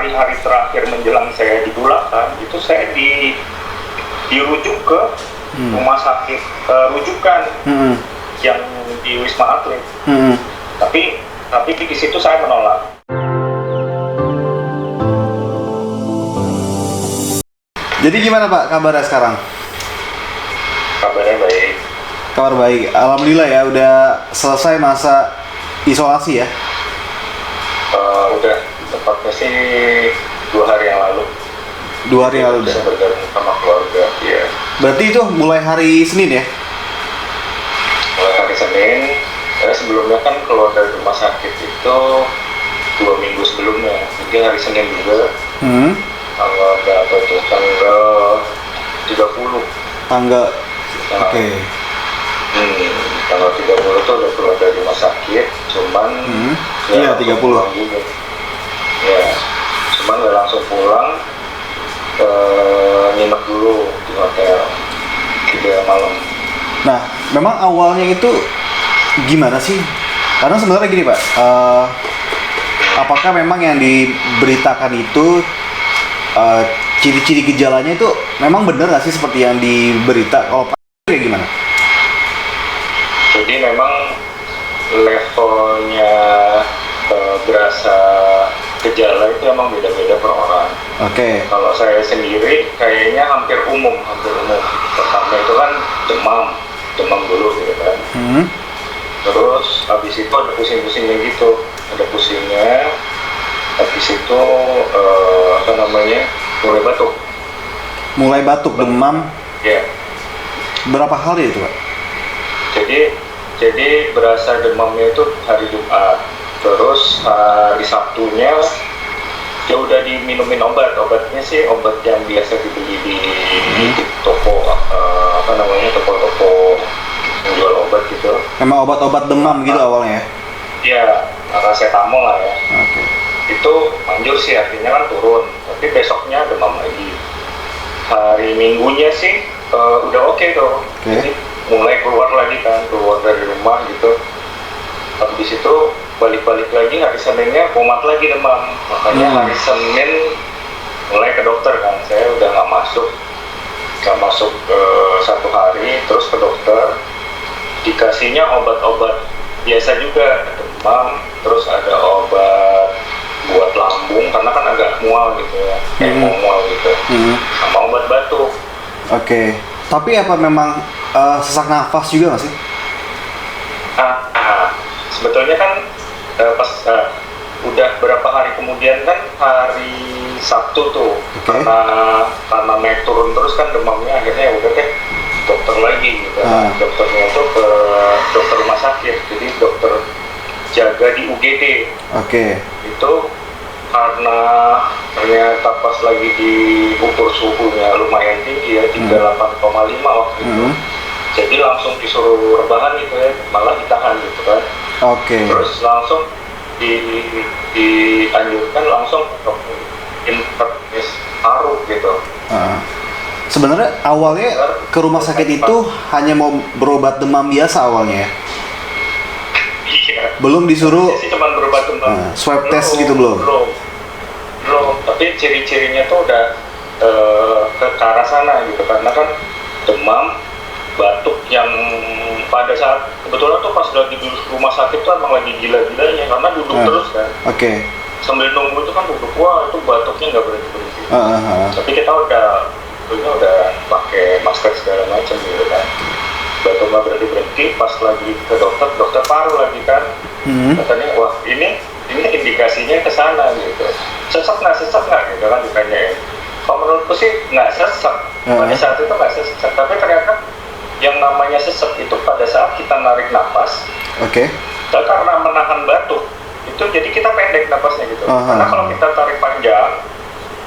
hari-hari terakhir menjelang saya dipulangkan itu saya dirujuk ke rumah sakit rujukan yang di Wisma Atlet. Tapi di situ saya menolak. Jadi gimana Pak kabarnya sekarang? Kabarnya baik. Kabar baik, alhamdulillah ya, udah selesai masa isolasi ya? Udah, tepatnya sih 2 hari yang lalu. 2 hari yang lalu bisa udah? bergabung sama keluarga, iya. Berarti itu mulai hari Senin ya? Mulai hari Senin, sebelumnya kan keluar dari rumah sakit itu 2 minggu sebelumnya. Mungkin hari Senin juga, tanggal berapa tuh? Tanggal 30. Tanggal, Nah, oke. Tanggal 30 tuh udah keluar dari rumah sakit, cuman Iya, langsung 30. pulang juga. Ya, cuman gak langsung pulang, nginep dulu di hotel 3 malam. Nah, memang awalnya itu gimana sih? Karena sebenarnya gini Pak, apakah memang yang diberitakan itu ciri-ciri gejalanya itu memang benar nggak sih seperti yang diberita? Kalau Pak kayak gimana? Jadi memang levelnya berasa gejala itu emang beda-beda per orang. Oke. Kalau saya sendiri kayaknya hampir umum. Pertama itu kan demam dulu gitu kan. Terus habis itu ada pusing-pusingnya gitu, ada pusingnya. Habis itu mulai batuk. Demam. Ya. Berapa hari itu Pak? Jadi berasa demamnya itu hari Jumat. Terus hari Sabtunya ya udah diminumin obatnya sih obat yang biasa dibeli di toko toko menjual obat gitu. Memang obat-obat demam gitu awalnya ya? Iya, paracetamol lah ya. Oke. Itu manjur sih, artinya kan turun, tapi besoknya demam lagi. Hari Minggunya sih udah oke tuh. Jadi mulai keluar dari rumah gitu. Habis itu balik lagi hari Seninnya kumat lagi demam. Makanya hari Senin mulai ke dokter kan. Saya udah nggak masuk 1 hari, terus ke dokter dikasihnya obat-obat biasa juga, demam, terus ada obat buat lambung karena kan agak mual gitu ya, kayak mual gitu, sama obat batuk. Oke. Tapi apa memang sesak nafas juga nggak sih? Sebetulnya kan pas udah berapa hari kemudian kan hari Sabtu tuh, karena naik turun terus kan demamnya, akhirnya udah deh dokter lagi gitu. Dokternya tuh ke dokter rumah sakit, jadi dokter jaga di UGD. Itu karena ternyata pas lagi diukur suhunya lumayan tinggi ya, 38,5 waktu itu. Jadi langsung disuruh rebahan gitu ya, malah ditahan gitu kan. Terus langsung dianjurkan langsung internis paru gitu. Sebenarnya awalnya ke rumah sakit itu hanya mau berobat demam biasa awalnya ya? Iya. Belum disuruh sih cuma berobat demam. Swab test gitu belum? Belum. Tapi ciri-cirinya tuh udah ke arah sana gitu, karena kan demam, batuk yang pada saat kebetulan tuh pas lagi di rumah sakit tuh emang lagi gila-gilanya karena duduk terus kan. Sambil nunggu itu kan duduk, wah itu batuknya nggak berhenti. Tapi kita udah pakai masker segala macam gitu kan. Batuk nggak berhenti. Pas lagi ke dokter paru lagi kan. Katanya wah ini indikasinya ke sana gitu. Sesak nggak gitu kan ditanyain. Kalau menurutku sih nggak sesak. Pada saat itu nggak sesak, tapi ternyata yang namanya sesak itu pada saat kita narik napas. Dan karena menahan batuk itu jadi kita pendek napasnya gitu. Karena kalau kita tarik panjang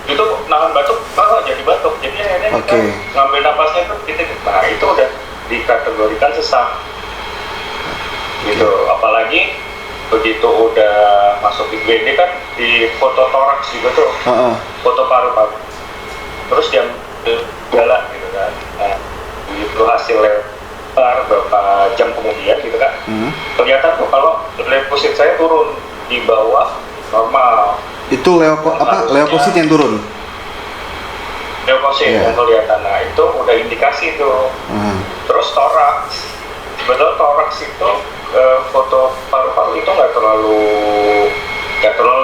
itu nahan batuk jadi batuk. Jadi akhirnya kita ngambil napasnya itu nah itu udah dikategorikan sesak gitu. Apalagi begitu udah masuk IGD kan di foto toraks juga tuh, foto paru-paru, terus dia jalan gitu kan. Nah itu hasilnya beberapa jam kemudian gitu kan, ternyata tuh kalau leukosit saya turun di bawah normal. Itu leukosit yang turun. Leukosit yang kelihatan, nah itu udah indikasi tuh. Terus toraks, sebetulnya toraks itu foto paru-paru itu nggak terlalu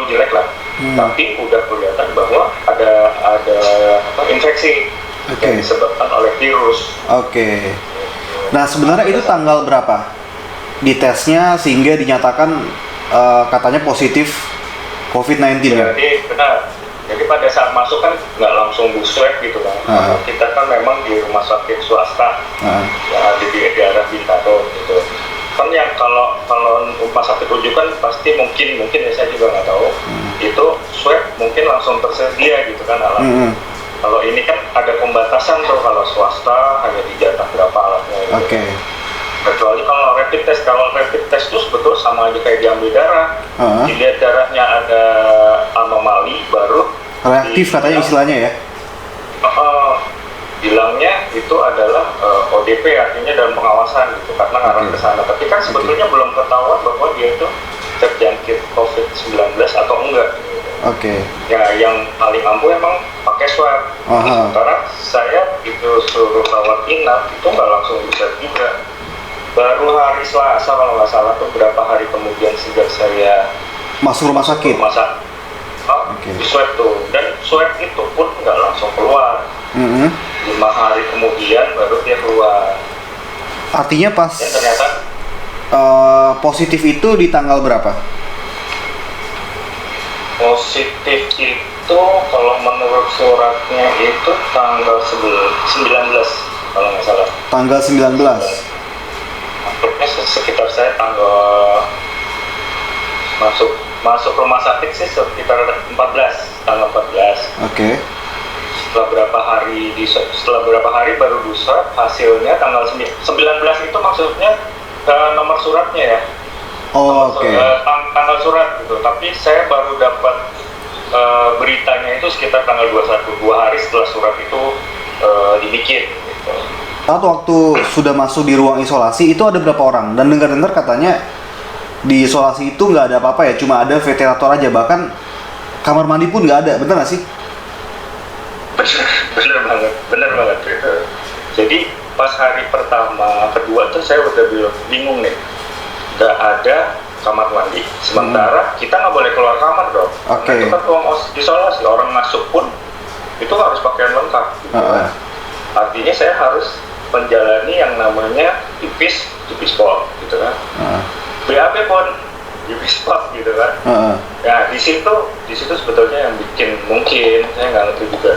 jelek lah, tapi udah kelihatan bahwa ada infeksi yang disebabkan oleh virus. Nah sebenarnya itu tanggal berapa di tesnya sehingga dinyatakan katanya positif COVID-19 ya? Jadi benar. Jadi pada saat masuk kan nggak langsung di swab gitu kan. Kita kan memang di rumah sakit swasta yang ada di daerah Bintaro gitu. Kan yang kalau rumah sakit rujukan pasti mungkin ya saya juga nggak tahu. Itu swab mungkin langsung tersedia gitu kan alatnya. Kalau ini kan ada pembatasan tuh, kalau swasta hanya dijatah berapa alatnya. Gitu. Kecuali kalau rapid test itu sebetulnya sama aja kayak diambil darah. Dilihat darahnya ada anomali baru reaktif katanya istilahnya ya. Bilangnya itu adalah ODP, artinya dalam pengawasan gitu, karena ngarah ke sana. Tapi kan sebetulnya belum ketahuan bahwa dia itu terjangkit COVID-19 atau enggak. Ya yang paling ampuh emang pakai swab. Sementara saya itu suruh rawat inap itu nggak langsung bisa juga. Baru hari Selasa kalau nggak salah tuh, berapa hari kemudian sejak saya masuk rumah sakit. Di swab tuh, dan swab itu pun nggak langsung keluar. 5 hari kemudian baru dia keluar. Artinya pas dan ternyata positif itu di tanggal berapa? Positif itu kalau menurut suratnya itu tanggal 19 kalau nggak salah. Tanggal 19. Masuknya sekitar saya tanggal masuk rumah sakit sih sekitar tanggal 14. Setelah berapa hari baru di swab, hasilnya tanggal 19 itu maksudnya nomor suratnya ya. Tanggal surat gitu. Tapi saya baru dapat beritanya itu sekitar tanggal 21, 2 hari setelah surat itu dibikin gitu. Waktu sudah masuk di ruang isolasi itu ada berapa orang? Dan dengar-dengar katanya di isolasi itu nggak ada apa-apa ya, cuma ada ventilator aja, bahkan kamar mandi pun nggak ada, bener nggak sih? Bener banget gitu. Jadi pas hari pertama, kedua tuh saya udah bingung nih, nggak ada kamar mandi. Sementara kita nggak boleh keluar kamar dong. Itu kan ruang isolasi, orang masuk pun itu harus pakaian lengkap. Gitu. Artinya saya harus menjalani yang namanya dipis pop gitu kan. BAB pun dipis pop gitu kan. Ya di situ sebetulnya yang bikin, mungkin saya nggak ngerti juga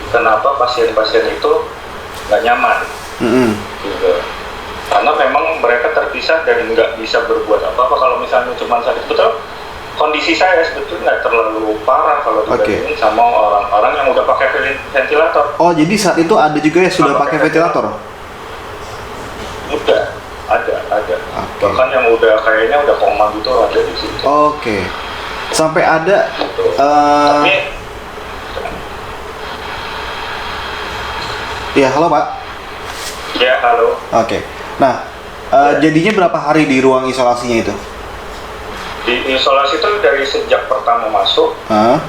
kenapa pasien-pasien itu nggak nyaman. Gitu. Karena memang mereka terpisah dan nggak bisa berbuat apa-apa. Kalau misalnya cuma sakit, betul kondisi saya sebetulnya nggak terlalu parah kalau dibandingin sama orang-orang yang udah pakai ventilator. Jadi saat itu ada juga yang sudah pakai ventilator? Udah, ada. Bahkan yang udah kayaknya udah koma gitu ada di situ. Sampai ada. Tapi ya, halo Pak. Ya, halo. Nah, jadinya berapa hari di ruang isolasinya itu? Di isolasi itu dari sejak pertama masuk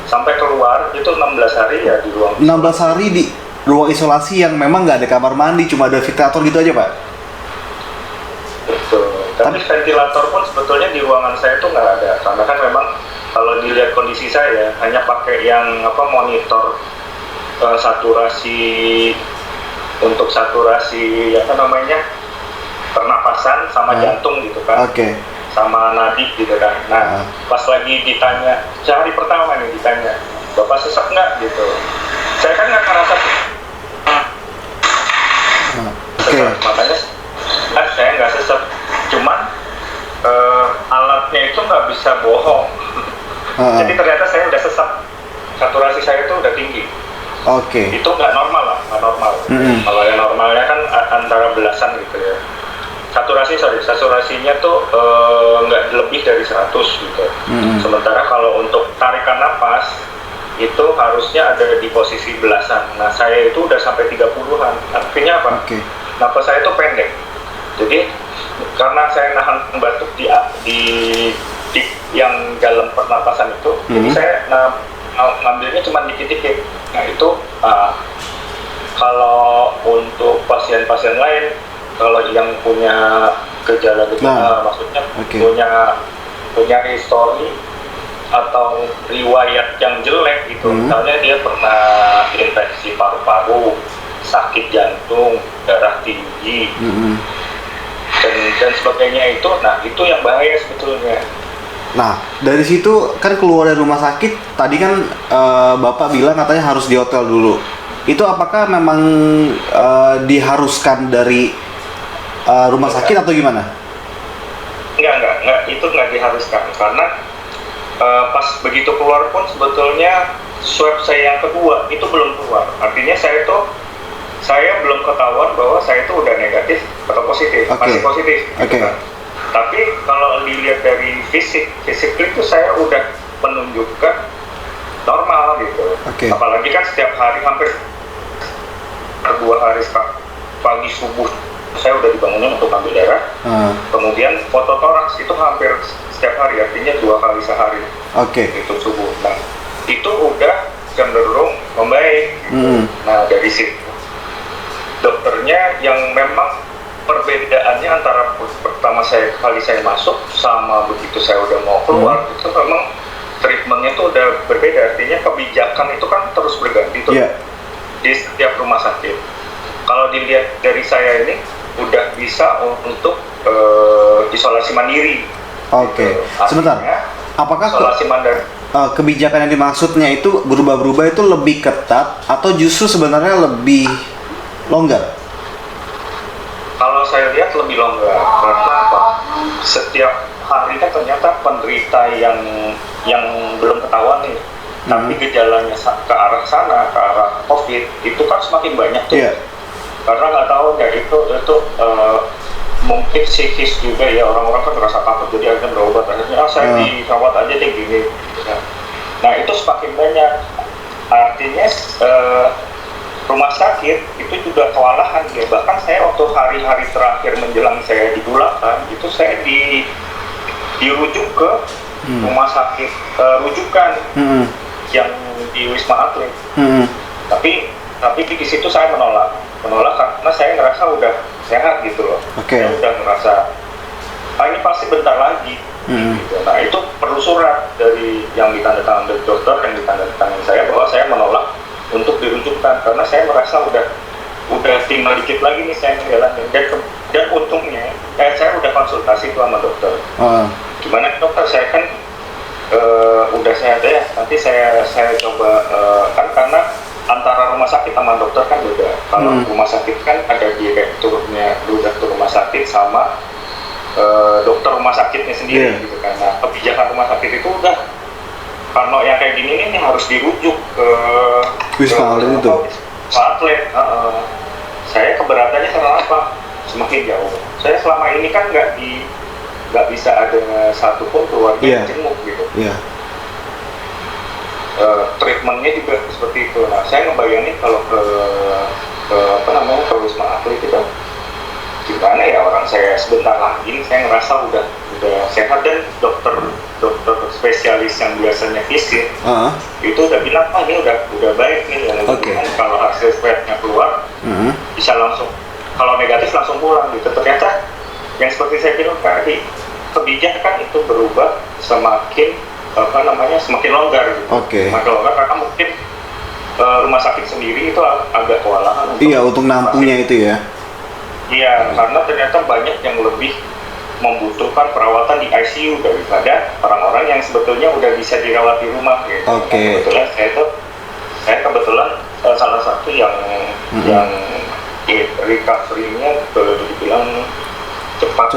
sampai keluar itu 16 hari ya di ruang isolasi. 16 hari di ruang isolasi yang memang nggak ada kamar mandi, cuma ada ventilator gitu aja, Pak? Betul. Tapi ventilator pun sebetulnya di ruangan saya itu nggak ada, karena kan memang kalau dilihat kondisi saya hanya pakai yang monitor saturasi, untuk saturasi pernapasan sama jantung gitu kan. Sama nadi gitu kan. Nah, pas lagi ditanya, hari pertama nih ditanya, Bapak sesak nggak gitu. Saya kan nggak ngerasa makanya saya nggak sesak. Cuman alatnya itu nggak bisa bohong. Jadi ternyata saya udah sesak. Saturasi saya itu udah tinggi. Itu nggak normal lah, nggak normal. Kalau yang normalnya kan antara belasan gitu ya. Saturasinya tuh nggak lebih dari 100 gitu. Sementara kalau untuk tarikan napas itu harusnya ada di posisi belasan. Nah, saya itu udah sampai 30-an. Artinya apa? Napas saya itu pendek. Jadi karena saya nahan batuk di yang dalam pernapasan itu. Jadi saya ngambilnya cuma dikit-dikit. Nah itu kalau untuk pasien-pasien lain, kalau yang punya gejala-gejala, maksudnya punya histori atau riwayat yang jelek gitu, misalnya dia pernah infeksi paru-paru, sakit jantung, darah tinggi, dan sebagainya itu, nah itu yang bahaya sebetulnya. Nah, dari situ kan keluar dari rumah sakit, tadi kan Bapak bilang katanya harus di hotel dulu. Itu apakah memang diharuskan dari rumah sakit atau gimana? Enggak, itu nggak diharuskan, karena pas begitu keluar pun sebetulnya swab saya yang kedua itu belum keluar. Artinya saya belum ketahuan bahwa saya itu udah negatif atau positif, masih positif. Gitu kan. Tapi kalau dilihat dari fisik itu saya udah menunjukkan normal gitu. Apalagi kan setiap hari hampir 2 hari pagi subuh saya udah dibangunin untuk ambil darah. Kemudian fototoraks itu hampir setiap hari, artinya 2 kali sehari. Itu subuh. Nah, itu udah cenderung membaik. Nah, dari situ dokternya yang memang perbedaannya antara pertama kali saya masuk sama begitu saya udah mau keluar, itu memang treatmentnya tuh udah berbeda. Artinya kebijakan itu kan terus berganti tuh di setiap rumah sakit. Kalau dilihat dari saya ini udah bisa untuk isolasi mandiri. Sebentar. Apakah isolasi mandiri kebijakan yang dimaksudnya itu berubah-berubah itu lebih ketat atau justru sebenarnya lebih longgar? Kalau saya lihat lebih longgar, karena apa? Setiap hari kan ternyata penderita yang belum ketahuan nih, tapi gejalanya ke arah sana, ke arah COVID itu kan semakin banyak tuh. Karena nggak tahu ya itu mungkin psikis juga ya, orang-orang kan merasa takut jadi akhirnya berobat, akhirnya saya dirawat aja deh gini. Nah itu semakin banyak, artinya rumah sakit itu juga kewalahan ya. Bahkan saya waktu hari-hari terakhir menjelang saya dipulangkan itu saya dirujuk ke rumah sakit rujukan yang di Wisma Atlet. Tapi di situ saya menolak karena saya ngerasa udah sehat gitu loh. Saya udah ngerasa ini pasti bentar lagi. Gitu. Nah itu perlu surat dari yang ditandatangani dari dokter, yang ditandatangani saya, bahwa saya menolak untuk dirujukkan karena saya merasa udah tinggal dikit lagi nih saya ngejalanin. Dan untungnya saya udah konsultasi tuh sama dokter. Gimana dokter, saya kan udah sehat ya, nanti saya coba kan karena antara rumah sakit sama dokter kan beda. Kalau rumah sakit kan ada direkturnya, direktur rumah sakit sama dokter rumah sakitnya sendiri gitu kan. Nah kebijakan rumah sakit itu udah, kalau yang kayak gini ini harus dirujuk ke Wisma Atlet itu. Atlet. Saya keberatannya karena apa? Semakin jauh. Saya selama ini kan nggak bisa ada satupun keluarga yang jenguk gitu. Treatmentnya juga seperti itu. Nah, saya ngebayangin kalau ke Wisma Atlet itu gimana ya, orang saya sebentar lagi saya ngerasa udah sehat, dan dokter spesialis yang biasanya fisik itu udah bilang ini udah baik nih, yang kalau hasil swabnya keluar bisa langsung, kalau negatif langsung pulang gitu. Ternyata yang seperti saya bilang tadi, kebijakan itu berubah semakin semakin longgar gitu. Semakin longgar karena mungkin rumah sakit sendiri itu agak kewalahan untuk nampungnya itu ya. Iya, karena ternyata banyak yang lebih membutuhkan perawatan di ICU daripada orang-orang yang sebetulnya udah bisa dirawat di rumah gitu. Nah, saya kebetulan salah satu yang recovery-nya boleh dibilang cepat